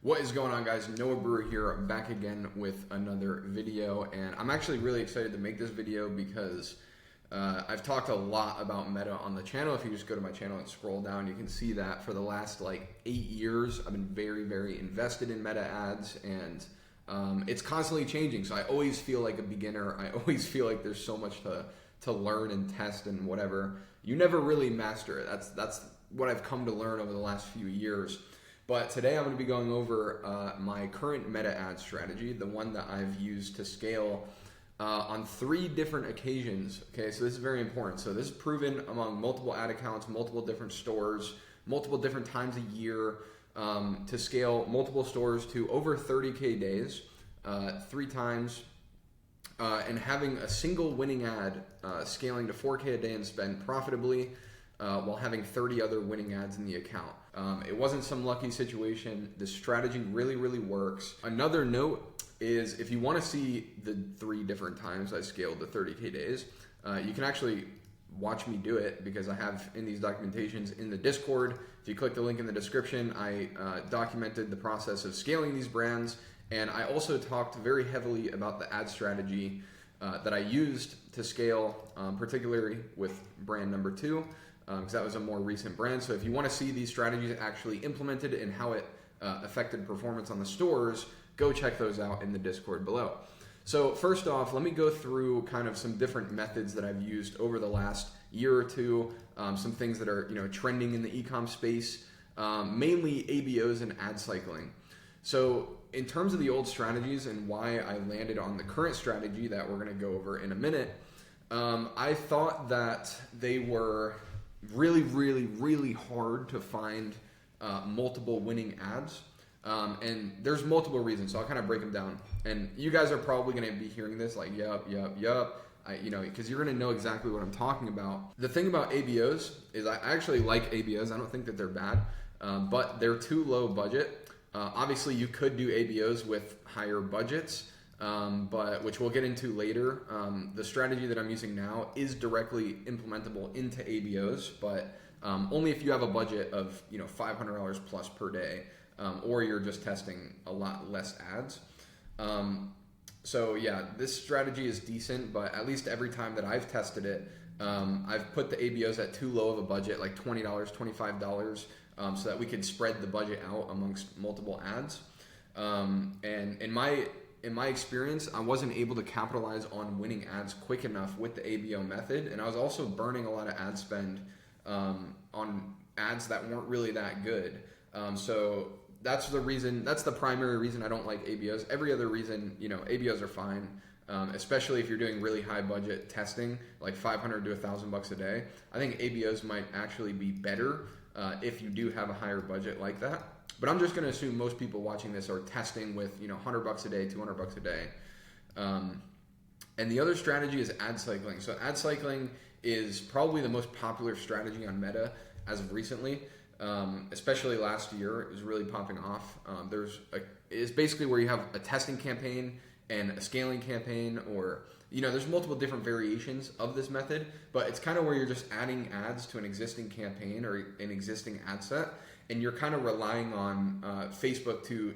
What is going on, guys? Noah Brewer here, back again with another video, and I'm actually really excited to make this video because I've talked a lot about Meta on the channel. If you just go to my channel and scroll down, you can see that for the last like 8 years, I've been very invested in Meta ads, and it's constantly changing. So I always feel like a beginner. I always feel like there's so much to learn and test and whatever. You never really master it. That's what I've come to learn over the last few years. But today I'm going to be going over my current meta ad strategy, the one that I've used to scale on 3 different occasions. Okay, so this is very important. So this is proven among multiple ad accounts, multiple different stores, multiple different times a year to scale multiple stores to over 30K days, 3 times, and having a single winning ad scaling to 4K a day and spend profitably while having 30 other winning ads in the account. It wasn't some lucky situation. The strategy really works. Another note is if you want to see the 3 different times I scaled to 30K days, you can actually watch me do it because I have in these documentations in the Discord. If you click the link in the description, I documented the process of scaling these brands, and I also talked very heavily about the ad strategy that I used to scale, particularly with brand number 2. Because that was a more recent brand. So if you want to see these strategies actually implemented and how it affected performance on the stores, go check those out in the Discord below. So first off, let me go through kind of some different methods that I've used over the last year or two, some things that are trending in the e-com space, mainly ABOs and ad cycling. So in terms of the old strategies and why I landed on the current strategy that we're going to go over in a minute, I thought that they were really hard to find multiple winning ads, and there's multiple reasons, so I'll kind of break them down, and you guys are probably going to be hearing this like yup, because you're going to know exactly what I'm talking about. The thing about ABOs is I actually like ABOs. I don't think that they're bad, but they're too low budget. Obviously you could do ABOs with higher budgets, but which we'll get into later. The strategy that I'm using now is directly implementable into ABOs, but only if you have a budget of $500 plus per day, or you're just testing a lot less ads. So yeah, this strategy is decent, but at least every time that I've tested it, I've put the ABOs at too low of a budget, like $20, $25, so that we can spread the budget out amongst multiple ads. And in my experience, I wasn't able to capitalize on winning ads quick enough with the ABO method, and I was also burning a lot of ad spend on ads that weren't really that good. So that's the primary reason I don't like ABOs. Every other reason, ABOs are fine, especially if you're doing really high budget testing, like $500 to $1,000 a day. I think ABOs might actually be better if you do have a higher budget like that. But I'm just going to assume most people watching this are testing with $100 a day, $200 a day. And the other strategy is ad cycling. So ad cycling is probably the most popular strategy on Meta as of recently, especially last year. It was really popping off. It's basically where you have a testing campaign and a scaling campaign, or there's multiple different variations of this method, but it's kind of where you're just adding ads to an existing campaign or an existing ad set, and you're kind of relying on Facebook to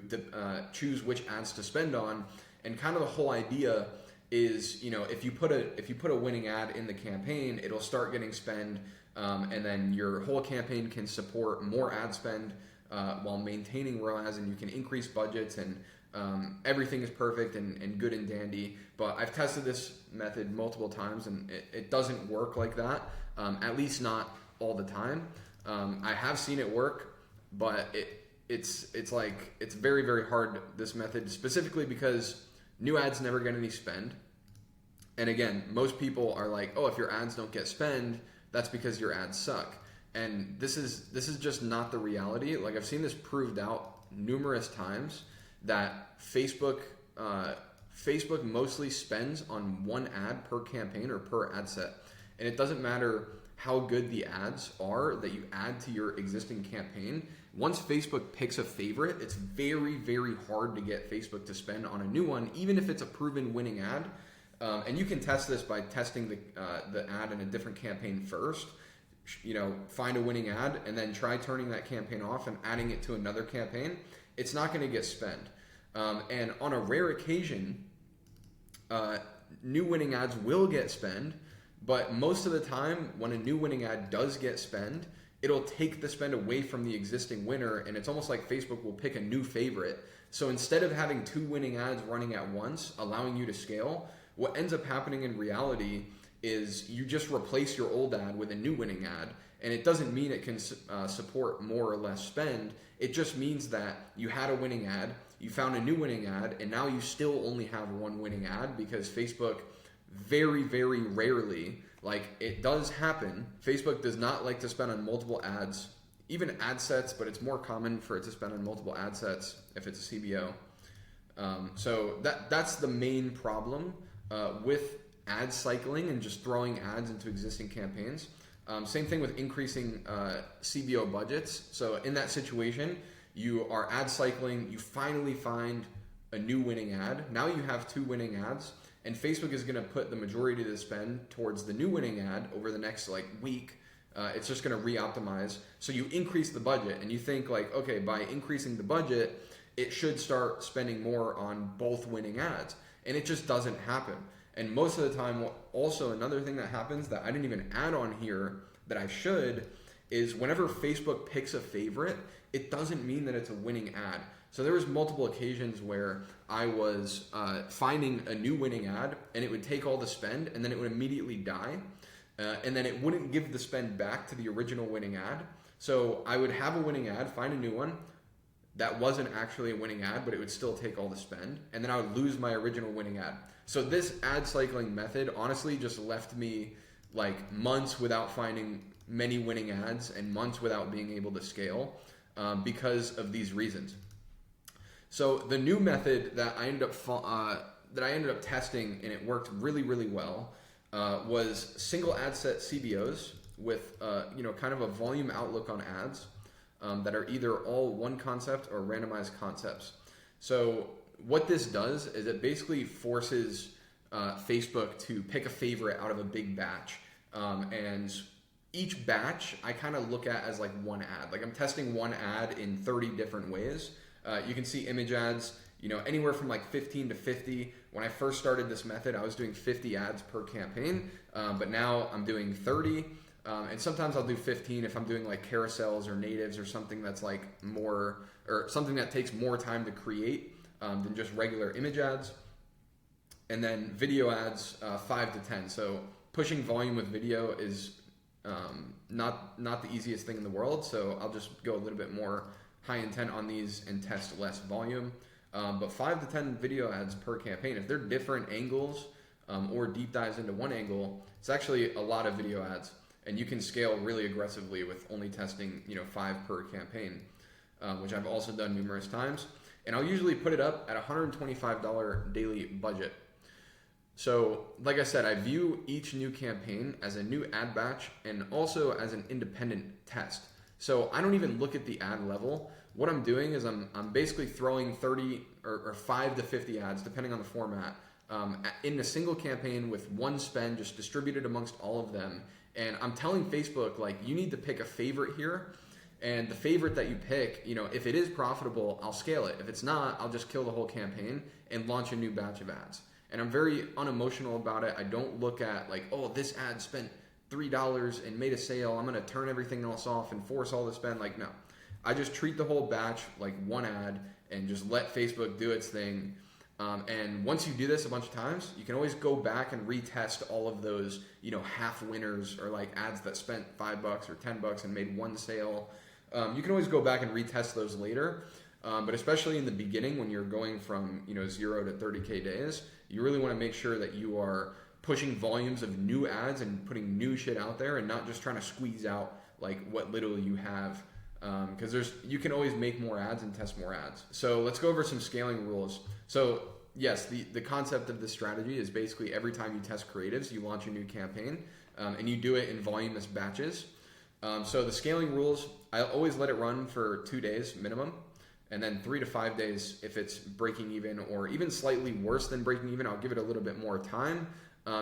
choose which ads to spend on. And kind of the whole idea is, if you put a winning ad in the campaign, it'll start getting spend, and then your whole campaign can support more ad spend while maintaining ROAS, and you can increase budgets, and everything is perfect and good and dandy. But I've tested this method multiple times, and it doesn't work like that, at least not all the time. I have seen it work, but it's very hard, this method, specifically because new ads never get any spend. And again, most people are like, oh, if your ads don't get spend, that's because your ads suck. And this is just not the reality. Like, I've seen this proved out numerous times that Facebook mostly spends on one ad per campaign or per ad set. And it doesn't matter how good the ads are that you add to your existing campaign. Once Facebook picks a favorite, it's very hard to get Facebook to spend on a new one, even if it's a proven winning ad. And you can test this by testing the ad in a different campaign first. Find a winning ad and then try turning that campaign off and adding it to another campaign. it's not going to get spent. And on a rare occasion, new winning ads will get spent, but most of the time when a new winning ad does get spent, it'll take the spend away from the existing winner, and it's almost like Facebook will pick a new favorite. So instead of having 2 winning ads running at once, allowing you to scale, what ends up happening in reality is you just replace your old ad with a new winning ad. And it doesn't mean it can support more or less spend. It just means that you had a winning ad, you found a new winning ad, and now you still only have 1 winning ad, because Facebook very, very rarely, like it does happen, Facebook does not like to spend on multiple ads, even ad sets, but it's more common for it to spend on multiple ad sets if it's a CBO. So that's the main problem with ad cycling and just throwing ads into existing campaigns. Same thing with increasing CBO budgets. So in that situation, you are ad cycling, you finally find a new winning ad. Now you have 2 winning ads, and Facebook is going to put the majority of the spend towards the new winning ad over the next week. It's just going to re-optimize. So you increase the budget, and you think okay, by increasing the budget, it should start spending more on both winning ads. And it just doesn't happen. And most of the time, also another thing that happens that I didn't even add on here that I should, is whenever Facebook picks a favorite, it doesn't mean that it's a winning ad. So there was multiple occasions where I was finding a new winning ad, and it would take all the spend, and then it would immediately die. And then it wouldn't give the spend back to the original winning ad. So I would have a winning ad, find a new one that wasn't actually a winning ad, but it would still take all the spend, and then I would lose my original winning ad. So this ad cycling method honestly just left me months without finding many winning ads and months without being able to scale because of these reasons. So the new method that I ended up testing, and it worked really, really well, was single ad set CBOs with kind of a volume outlook on ads that are either all one concept or randomized concepts. So what this does is it basically forces Facebook to pick a favorite out of a big batch, and each batch I kind of look at as one ad. I'm testing one ad in 30 different ways. You can see image ads, anywhere from 15 to 50. When I first started this method, I was doing 50 ads per campaign, but now I'm doing 30. And sometimes I'll do 15 if I'm doing carousels or natives or something that's more, or something that takes more time to create than just regular image ads. And then video ads, 5 to 10. So pushing volume with video is not the easiest thing in the world. So I'll just go a little bit more high intent on these and test less volume. But 5 to 10 video ads per campaign, if they're different angles or deep dives into one angle, it's actually a lot of video ads. And you can scale really aggressively with only testing 5 per campaign, which I've also done numerous times. And I'll usually put it up at $125 daily budget. So like I said, I view each new campaign as a new ad batch and also as an independent test. So I don't even look at the ad level. What I'm doing is I'm basically throwing 30 or 5 to 50 ads, depending on the format, in a single campaign with one spend just distributed amongst all of them. And I'm telling Facebook, you need to pick a favorite here. And the favorite that you pick, if it is profitable, I'll scale it. If it's not, I'll just kill the whole campaign and launch a new batch of ads. And I'm very unemotional about it. I don't look at oh, this ad spent $3 and made a sale, I'm going to turn everything else off and force all the spend. No. I just treat the whole batch like one ad and just let Facebook do its thing. And once you do this a bunch of times, you can always go back and retest all of those, half winners or ads that spent $5 or $10 and made one sale. You can always go back and retest those later. But especially in the beginning when you're going from 0 to 30K days, you really want to make sure that you are pushing volumes of new ads and putting new shit out there and not just trying to squeeze out what little you have. Because you can always make more ads and test more ads. So let's go over some scaling rules. So yes, the concept of this strategy is basically every time you test creatives, you launch a new campaign, and you do it in voluminous batches. So the scaling rules, I always let it run for 2 days minimum, and then 3 to 5 days if it's breaking even or even slightly worse than breaking even, I'll give it a little bit more time,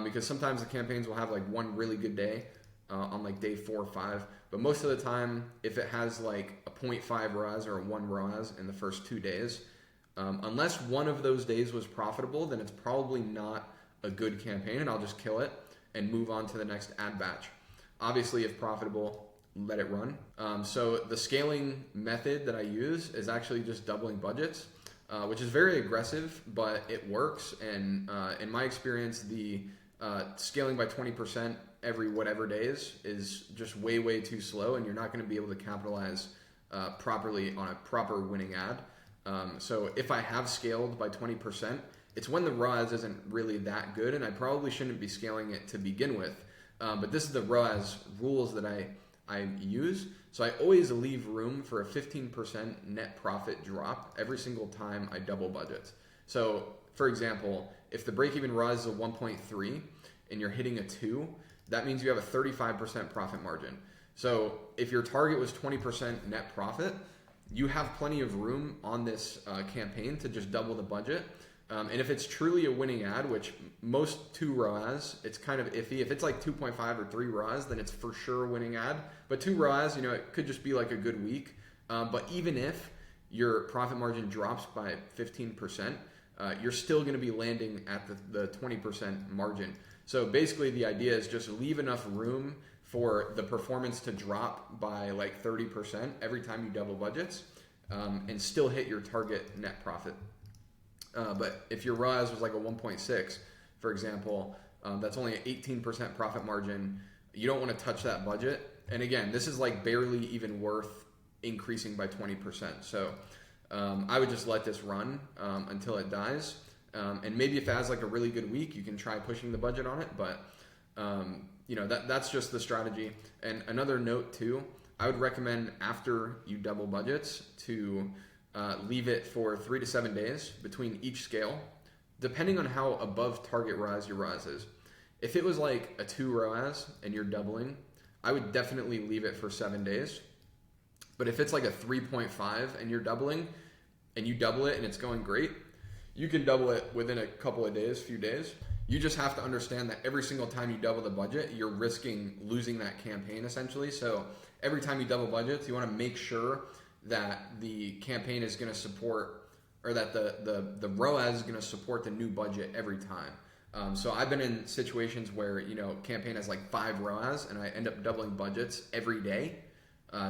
because sometimes the campaigns will have one really good day on like day 4 or 5. But most of the time, if it has like a 0.5 ROAS or a 1 ROAS in the first 2 days, unless one of those days was profitable, then it's probably not a good campaign, and I'll just kill it and move on to the next ad batch. Obviously, if profitable, let it run. So the scaling method that I use is actually just doubling budgets, which is very aggressive, but it works. And in my experience, the scaling by 20% every whatever days is just way, way too slow, and you're not going to be able to capitalize properly on a proper winning ad. So if I have scaled by 20%, it's when the ROAS isn't really that good, and I probably shouldn't be scaling it to begin with. But this is the ROAS rules that I use. So I always leave room for a 15% net profit drop every single time I double budgets. So for example, if the break-even ROAS is a 1.3 and you're hitting a 2, that means you have a 35% profit margin. So if your target was 20% net profit, you have plenty of room on this campaign to just double the budget. And if it's truly a winning ad, which most 2 ROAS, it's kind of iffy. If it's like 2.5 or 3 ROAS, then it's for sure a winning ad. But 2 ROAS, it could just be like a good week. But even if your profit margin drops by 15%, you're still going to be landing at the 20% margin. So basically the idea is just leave enough room for the performance to drop by like 30% every time you double budgets, and still hit your target net profit. But if your ROAS was like a 1.6, for example, that's only an 18% profit margin. You don't want to touch that budget. And again, this is like barely even worth increasing by 20%. So I would just let this run until it dies. And maybe if it has like a really good week, you can try pushing the budget on it. But that's just the strategy. And another note too, I would recommend after you double budgets to leave it for 3 to 7 days between each scale, depending on how above target ROAS your ROAS is. If it was like a 2 ROAS and you're doubling, I would definitely leave it for 7 days. But if it's like a 3.5 and you're doubling, and you double it and it's going great, you can double it within a couple of days, few days. You just have to understand that every single time you double the budget, you're risking losing that campaign essentially. So every time you double budgets, you want to make sure that the campaign is going to support, or that the ROAS is going to support the new budget every time. So I've been in situations where, campaign has like 5 ROAS and I end up doubling budgets every day.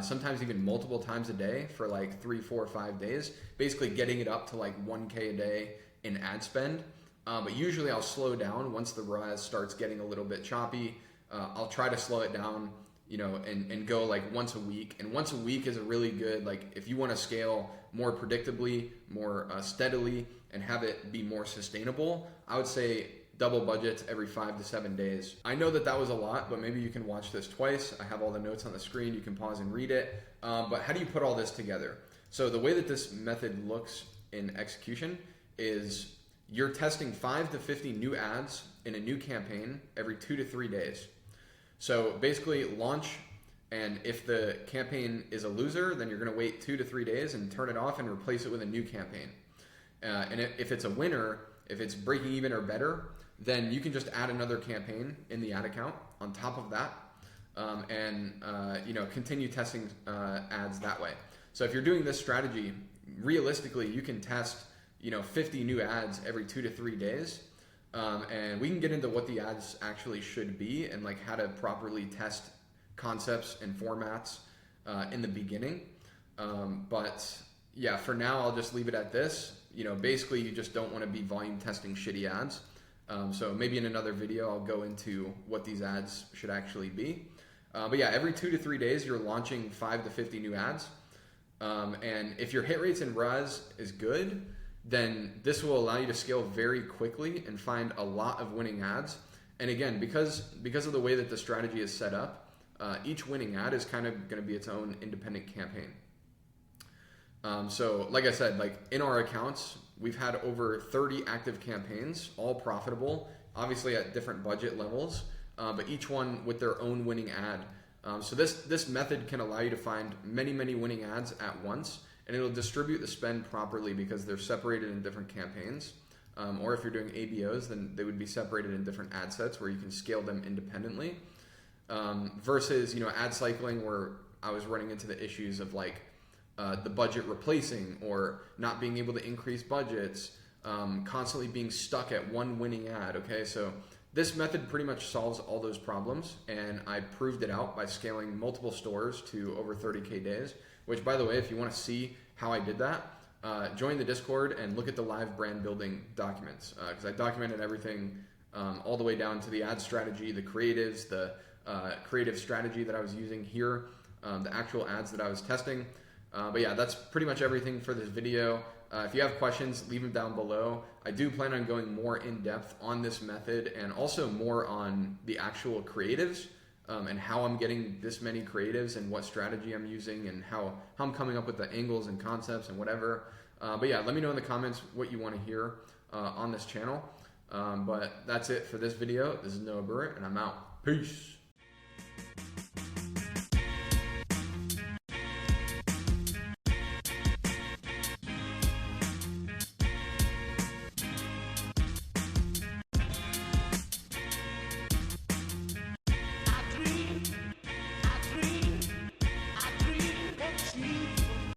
Sometimes even multiple times a day for like 3, 4, 5 days, basically getting it up to like 1K a day in ad spend. But usually I'll slow down once the ROAS starts getting a little bit choppy. I'll try to slow it down, and go like once a week. And once a week is a really good, like if you want to scale more predictably, more steadily, and have it be more sustainable, I would say double budgets every 5 to 7 days. I know that was a lot, but maybe you can watch this twice. I have all the notes on the screen. You can pause and read it. But how do you put all this together? So the way that this method looks in execution is you're testing 5 to 50 new ads in a new campaign every 2 to 3 days. So basically launch, and if the campaign is a loser, then you're going to wait 2 to 3 days and turn it off and replace it with a new campaign. And if it's a winner, if it's breaking even or better, then you can just add another campaign in the ad account on top of that, and continue testing ads that way. So if you're doing this strategy, realistically, you can test 50 new ads every 2 to 3 days, and we can get into what the ads actually should be and like how to properly test concepts and formats in the beginning. But yeah, for now I'll just leave it at this. Basically you just don't want to be volume testing shitty ads. So maybe in another video I'll go into what these ads should actually be. But yeah, every 2 to 3 days you're launching 5 to 50 new ads. And if your hit rates in ROAS is good, then this will allow you to scale very quickly and find a lot of winning ads. And again, because of the way that the strategy is set up, each winning ad is kind of going to be its own independent campaign. So like I said, like in our accounts, we've had over 30 active campaigns, all profitable, obviously at different budget levels, but each one with their own winning ad. So this method can allow you to find many, many winning ads at once, and it'll distribute the spend properly because they're separated in different campaigns. Or if you're doing ABOs, then they would be separated in different ad sets where you can scale them independently. versus, ad cycling where I was running into the issues of like the budget replacing or not being able to increase budgets, constantly being stuck at one winning ad. Okay, so this method pretty much solves all those problems, and I proved it out by scaling multiple stores to over 30K days, which, by the way, if you want to see how I did that, join the Discord and look at the live brand building documents, because I documented everything all the way down to the ad strategy, the creatives, the creative strategy that I was using here, the actual ads that I was testing. But yeah, that's pretty much everything for this video. If you have questions, leave them down below. I do plan on going more in depth on this method and also more on the actual creatives and how I'm getting this many creatives and what strategy I'm using and how I'm coming up with the angles and concepts and whatever. But yeah, let me know in the comments what you want to hear on this channel. But that's it for this video. This is Noah Brewer, and I'm out. Peace.